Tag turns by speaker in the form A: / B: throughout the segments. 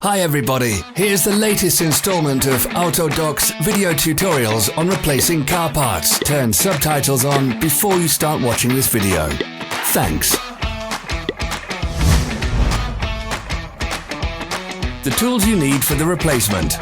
A: Hi everybody, here's the latest installment of Autodoc's video tutorials on replacing car parts. Turn subtitles on before you start watching this video. Thanks. The tools you need for the replacement.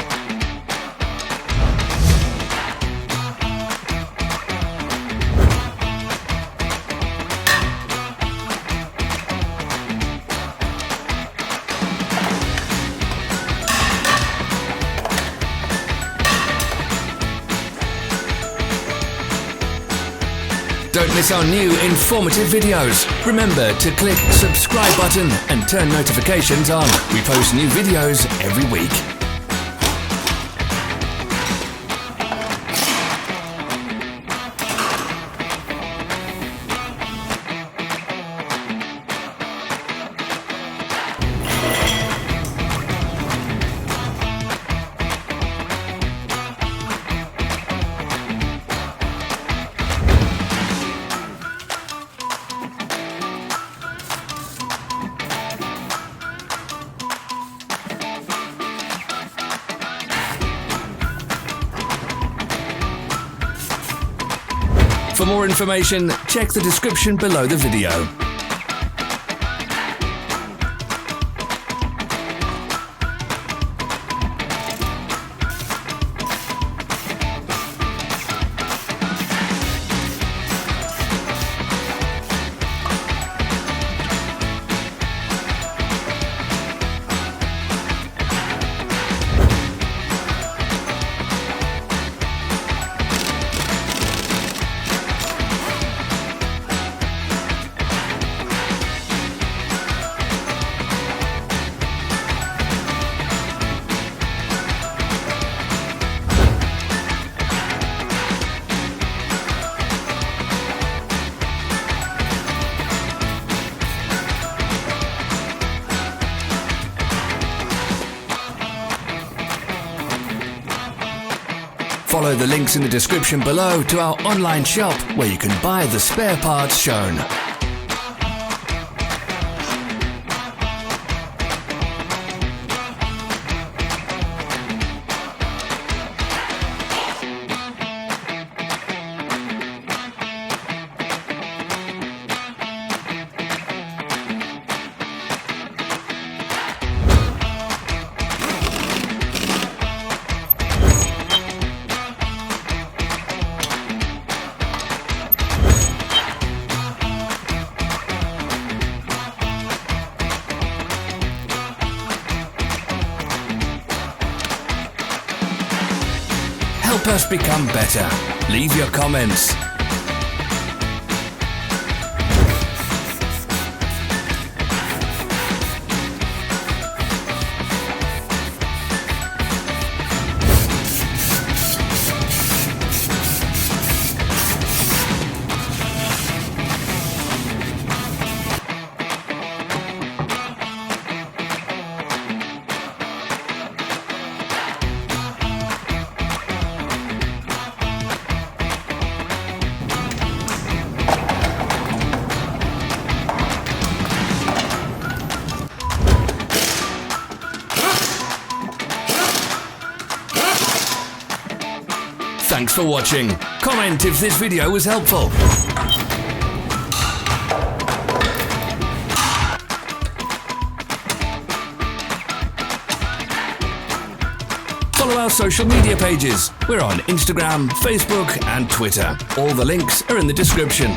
A: Don't miss our new informative videos. Remember to click subscribe button and turn notifications on. We post new videos every week. For more information, check the description below the video. Follow the links in the description below to our online shop where you can buy the spare parts shown. Help us become better. Leave your comments. Thanks for watching. Comment if this video was helpful. Follow our social media pages. We're on Instagram, Facebook and Twitter. All the links are in the description.